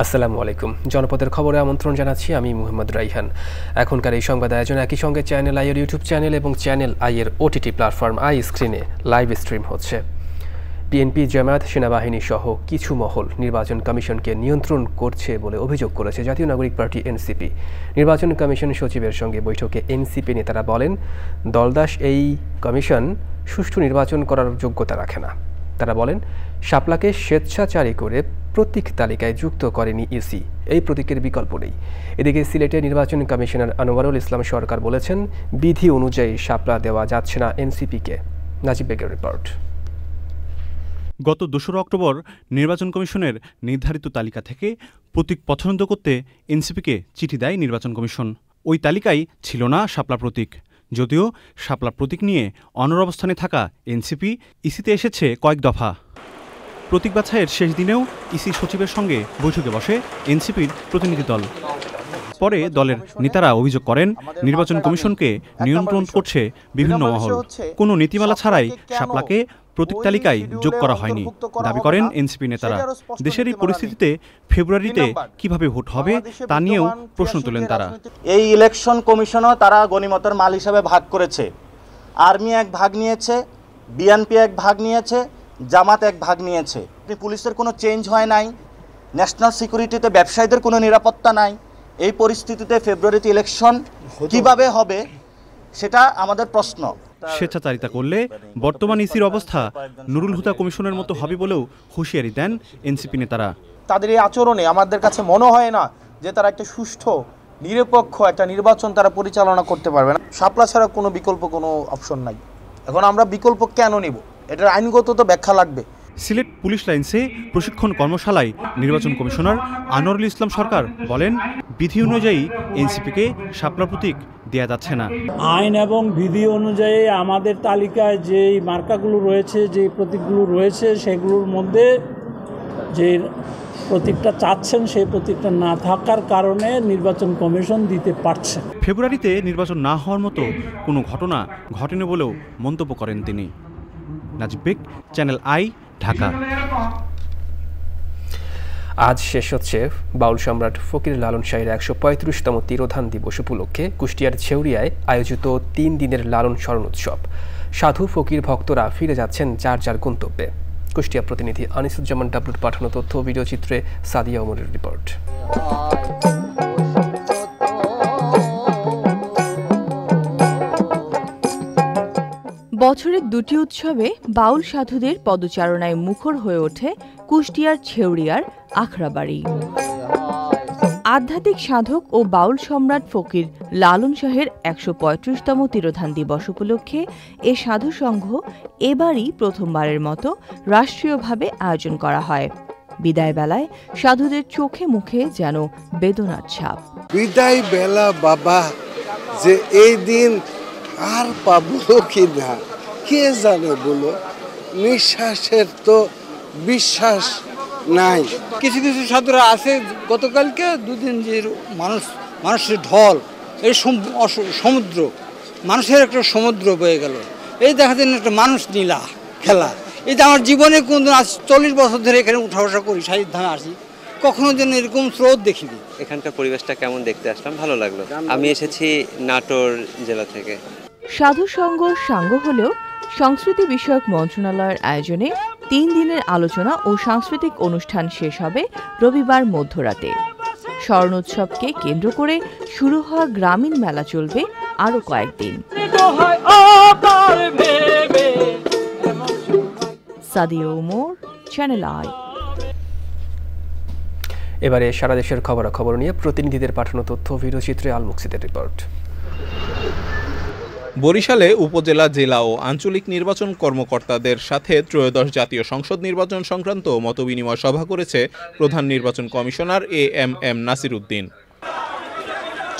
আসসালামু আলাইকুম। জনপদের খবরে আমন্ত্রণ জানাচ্ছি আমি মোহাম্মদ রাইহান। এখনকার এই সংবাদ আয়োজন একই সঙ্গে চ্যানেল আই এর ইউটিউব চ্যানেল এবং চ্যানেল আই এর ওটিটি প্ল্যাটফর্ম আই স্ক্রিনে লাইভ স্ট্রিম হচ্ছে। বিএনপি, জামায়াত, সেনাবাহিনী সহ কিছু মহল নির্বাচন কমিশনকে নিয়ন্ত্রণ করছে বলে অভিযোগ করেছে জাতীয় নাগরিক পার্টি এনসিপি। নির্বাচন কমিশন সচিবের সঙ্গে বৈঠকে এনসিপি নেতারা বলেন, দলদাস এই কমিশন সুষ্ঠু নির্বাচন করার যোগ্যতা রাখে না। তারা বলেন, শাপলাকে স্বেচ্ছাচারী করে প্রতীক তালিকায় যুক্ত করেনি ইসি, এই প্রতীকের বিকল্প নেই। এদিকে সিলেটে নির্বাচন কমিশনার আনোয়ারুল ইসলাম সরকার বলেছেন, বিধি অনুযায়ী শাপলা দেওয়া যাচ্ছে না এনসিপিকে। নাজিব বেগের রিপোর্ট। গত ২রা অক্টোবর নির্বাচন কমিশনের নির্ধারিত তালিকা থেকে প্রতীক পছন্দ করতে এনসিপিকে চিঠি দেয় নির্বাচন কমিশন। ওই তালিকায় ছিল না শাপলা প্রতীক। যদিও শাপলা প্রতীক নিয়ে অনড় অবস্থানে থাকা এনসিপি ইসিতে এসেছে কয়েক দফা। প্রতীক বাছাইয়ের শেষ দিনেও ইসি সচিবের সঙ্গে বৈঠকে বসে এনসিপির প্রতিনিধি দল। পরে দলের নেতারা অভিযোগ করেন, নির্বাচন কমিশনকে নিয়ন্ত্রণ করছে বিভিন্ন মহল। কোনো নীতিমালা ছাড়াই শাপলাকে প্রতীক তালিকায় যোগ করা হয়নি, দাবি করেন এনসিপি নেতারা। দেশের এই পরিস্থিতিতে ফেব্রুয়ারিতে কিভাবে ভোট হবে তা নিয়েও প্রশ্ন তোলেন তারা। এই ইলেকশন কমিশনও তারা গণিমতের মাল হিসাবে ভাগ করেছে। আর্মি এক ভাগ নিয়েছে, বিএনপি এক ভাগ নিয়েছে, জামাত এক ভাগ নিয়েছে। পুলিশের কোনো চেঞ্জ হয় নাই, ন্যাশনাল সিকিউরিটিতে ব্যবসায়ীদের কোনো নিরাপত্তা নাই। এই পরিস্থিতিতে ফেব্রুয়ারিতে ইলেকশন কিভাবে হবে সেটা আমাদের প্রশ্ন। স্বেচ্ছাচারিতা করলে বর্তমান ইসির অবস্থা নুরুল হুদা কমিশনের মতো হবে বলেও হুঁশিয়ারি দেন এনসিপি নেতারা। তাদের এই আচরণে আমাদের কাছে মনে হয় না যে তারা একটা সুষ্ঠু নিরপেক্ষ একটা নির্বাচন তারা পরিচালনা করতে পারবে না। শাপলা ছাড়া কোনো বিকল্প কোনো অপশন নাই। এখন আমরা বিকল্প কেন নিব? এটার আইনগত তো ব্যাখ্যা লাগবে। সিলেট পুলিশ লাইন্সে প্রশিক্ষণ কর্মশালায় নির্বাচন কমিশনার আনোয়ারুল ইসলাম সরকার বলেন, বিধি অনুযায়ী এনসিপিকে শাপলা প্রতীক দেয়া যাচ্ছে না। আইন এবং বিধি অনুযায়ী আমাদের তালিকায় যে মার্কাগুলো রয়েছে, যে প্রতীকগুলো রয়েছে, সেগুলোর মধ্যে যে প্রতীকটা চাচ্ছেন সেই প্রতীকটা না থাকার কারণে নির্বাচন কমিশন দিতে পারছে। ফেব্রুয়ারিতে নির্বাচন না হওয়ার মতো কোনো ঘটনা ঘটেনি বলেও মন্তব্য করেন তিনি। নাজিব বেগ, চ্যানেল আই, ঢাকা। আজ শেষ হচ্ছে বাউল সম্রাট ফকির লালন শাহের ১৩৫তম তিরোধান দিবস উপলক্ষে কুষ্টিয়ার ছেউরিয়ায় আয়োজিত ৩ দিনের লালন স্মরণ উৎসব। সাধু ফকির ভক্তরা ফিরে যাচ্ছেন যার যার গন্তব্যে। কুষ্টিয়া প্রতিনিধি আনিসুজ্জামান ডাবলুর পাঠানো তথ্য ও ভিডিও চিত্রে সাদিয়া ওমরের রিপোর্ট। বছরের দুটি উৎসবে বাউল সাধুদের পদচারণায় মুখর হয়ে ওঠে কুষ্টিয়ার ছেউরিয়ার আখড়াবাড়ি। আধ্যাত্মিক সাধক ও বাউল সম্রাট ফকির লালন শাহের ১৩৫তম তিরোধান দিবস উপলক্ষে এ সাধু সংঘ এবারই প্রথমবারের মতো রাষ্ট্রীয়ভাবে আয়োজন করা হয়। বিদায় বেলায় সাধুদের চোখে মুখে যেন বেদনার ছাপ। বিদায় বেলা বাবা, যে এই দিন আর পাবো কি না কে জানে বলো। নিঃশ্বাসের তো বিশ্বাস নাই। কিছু কিছু সাধুরা আছে, গতকালকে দুদিন যে মানুষের ঢল, এই সমুদ্র, মানুষের একটা সমুদ্র বয়ে গেল। এই দেখা দিন একটা মানুষ নীলা খেলা। এই যে আমার জীবনে কোনদিন আজ ৪০ বছর ধরে এখানে উঠা বসা করি, সাহিত্য ধামে আসি, কখনো যেন এরকম স্রোত দেখিনি। এখানকার পরিবেশটা কেমন দেখতে আসলাম, ভালো লাগলো। আমি এসেছি নাটোর জেলা থেকে। সাধু সংঘ সাঙ্গ হলেও সংস্কৃতি বিষয়ক মন্ত্রণালয়ের আয়োজনে ৩ দিনের আলোচনা ও সাংস্কৃতিক অনুষ্ঠান শেষ হবে রবিবার মধ্যরাতে। স্মরণোৎসবকে কেন্দ্র করে শুরু হওয়া গ্রামীণ মেলা চলবে আরও কয়েকদিন। Sadia Omar, channel I. এবারে সারা দেশের খবরাখবর নিয়ে প্রতিনিধিদের পাঠানো তথ্য ভিডিও চিত্রে আল মুকসিদের রিপোর্ট। বরিশালে উপজেলা, জেলা ও আঞ্চলিক নির্বাচন কর্মকর্তাদের সাথে ত্রয়োদশ জাতীয় সংসদ নির্বাচন সংক্রান্ত মতবিনিময় সভা করেছে প্রধান নির্বাচন কমিশনার এএমএম নাসির উদ্দিন।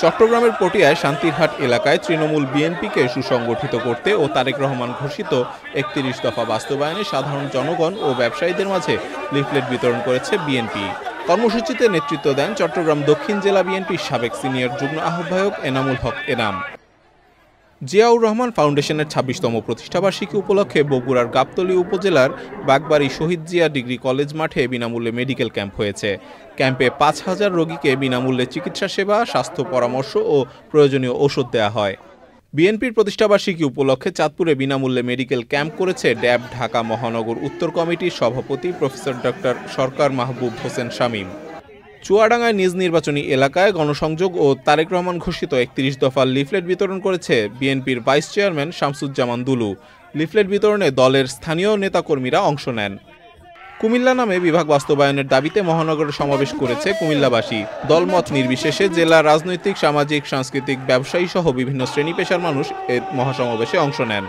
চট্টগ্রামের পটিয়ায় শান্তিরহাট এলাকায় তৃণমূল বিএনপিকে সুসংগঠিত করতে ও তারেক রহমান ঘোষিত ৩১ দফা বাস্তবায়নে সাধারণ জনগণ ও ব্যবসায়ীদের মাঝে লিফলেট বিতরণ করেছে বিএনপি। কর্মসূচিতে নেতৃত্ব দেন চট্টগ্রাম দক্ষিণ জেলা বিএনপির সাবেক সিনিয়র যুগ্ম আহ্বায়ক এনামুল হক এনাম। জিয়াউর রহমান ফাউন্ডেশনের ২৬তম প্রতিষ্ঠাবার্ষিকী উপলক্ষে বগুড়ার গাবতলী উপজেলার বাগবাড়ি শহীদ জিয়া ডিগ্রি কলেজ মাঠে বিনামূল্যে মেডিকেল ক্যাম্প হয়েছে। ক্যাম্পে ৫,০০০ রোগীকে বিনামূল্যে চিকিৎসা সেবা, স্বাস্থ্য পরামর্শ ও প্রয়োজনীয় ওষুধ দেওয়া হয়। বিএনপির প্রতিষ্ঠাবার্ষিকী উপলক্ষে চাঁদপুরে বিনামূল্যে মেডিকেল ক্যাম্প করেছে ড্যাব ঢাকা মহানগর উত্তর কমিটির সভাপতি প্রফেসর ডক্টর সরকার মাহবুব হোসেন শামীম। চুয়াডাঙ্গায় নিজ নির্বাচনী এলাকায় গণসংযোগ ও তারেক রহমান ঘোষিত ৩১ দফার লিফলেট বিতরণ করেছে বিএনপির vice chairman Shamsuzzaman Dulu. Leaflet বিতরণে দলের স্থানীয় নেতাকর্মীরা অংশ নেন। কুমিল্লা নামে বিভাগ বাস্তবায়নের দাবিতে মহানগরে সমাবেশ করেছে কুমিল্লাবাসী। দলমত নির্বিশেষে জেলার রাজনৈতিক, সামাজিক, সাংস্কৃতিক, ব্যবসায়ী সহ বিভিন্ন শ্রেণী পেশার মানুষ এ মহাসমাবেশে অংশ নেন।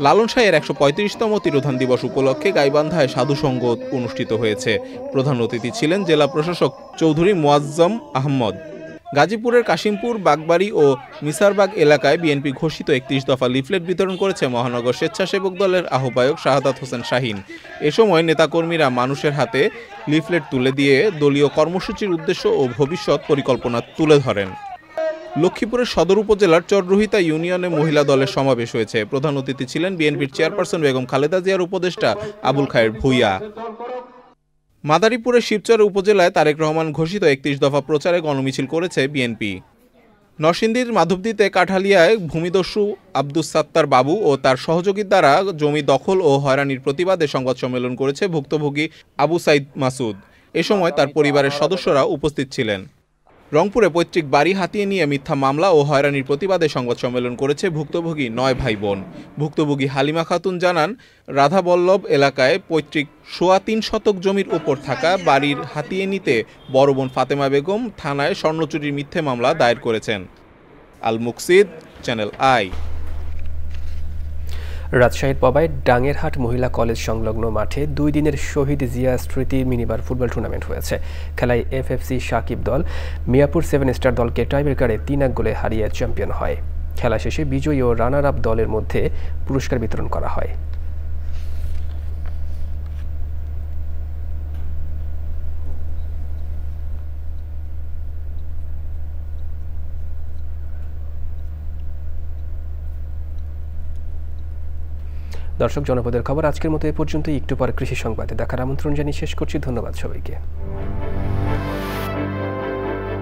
লালন শাহের ১৩৫তম তিরোধান দিবস উপলক্ষে গাইবান্ধায় সাধুসঙ্গ অনুষ্ঠিত হয়েছে। প্রধান অতিথি ছিলেন জেলা প্রশাসক চৌধুরী মোয়াজ্জম আহমদ। গাজীপুরের কাশিমপুর, বাগবাড়ি ও মিসারবাগ এলাকায় বিএনপি ঘোষিত ৩১ দফা লিফলেট বিতরণ করেছে মহানগর স্বেচ্ছাসেবক দলের আহ্বায়ক শাহাদাত হোসেন শাহীন। এ সময় নেতাকর্মীরা মানুষের হাতে লিফলেট তুলে দিয়ে দলীয় কর্মসূচির উদ্দেশ্য ও ভবিষ্যৎ পরিকল্পনা তুলে ধরেন। লক্ষ্মীপুরের সদর উপজেলার চররুহিতা ইউনিয়নে মহিলা দলের সমাবেশ হয়েছে। প্রধান অতিথি ছিলেন বিএনপির চেয়ারপারসন বেগম খালেদা জিয়ার উপদেষ্টা আবুল খায়ের ভূঁইয়া। মাদারীপুরের শিবচর উপজেলায় তারেক রহমান ঘোষিত ৩১ দফা প্রচারে গণমিছিল করেছে বিএনপি। নরসিংদীর মাধবদীতে কাঠালিয়ায় ভূমিদস্যু আব্দুস সাত্তার বাবু ও তার সহযোগীর দ্বারা জমি দখল ও হয়রানির প্রতিবাদে সংবাদ সম্মেলন করেছে ভুক্তভোগী আবু সাইদ মাসুদ। এ সময় তার পরিবারের সদস্যরা উপস্থিত ছিলেন। রংপুরে পৈতৃক বাড়ি হাতিয়ে নিয়ে মিথ্যা মামলা ও হয়রানির প্রতিবাদে সংবাদ সম্মেলন করেছে ভুক্তভোগী ৯ ভাই বোন। ভুক্তভোগী হালিমা খাতুন জানান, রাধাবল্লভ এলাকায় পৈতৃক ৩.৫ শতক জমির উপর থাকা বাড়ির হাতিয়ে নিতে বড় বোন ফাতেমা বেগম থানায় স্বর্ণচুরির মিথ্যে মামলা দায়ের করেছেন। আল মুকসিদ, চ্যানেল আই। রাজশাহীর পবায় ডাঙ্গেরহাট মহিলা কলেজ সংলগ্ন মাঠে ২ দিনের শহীদ জিয়া স্মৃতি মিনিবার ফুটবল টুর্নামেন্ট হয়েছে। খেলায় এফএফসি সাকিব দল মিয়াপুর 7 স্টার দলকে টাইব্রেকারে ৩-১ গোলে হারিয়ে চ্যাম্পিয়ন হয়। খেলা শেষে বিজয়ী ও রানার আপ দলের মধ্যে পুরস্কার বিতরণ করা হয়। দর্শক, জনপদের খবর আজকের মতো এ পর্যন্তই। একটু পর কৃষি সংবাদে দেখার আমন্ত্রণ জানিয়ে শেষ করছি। ধন্যবাদ সবাইকে।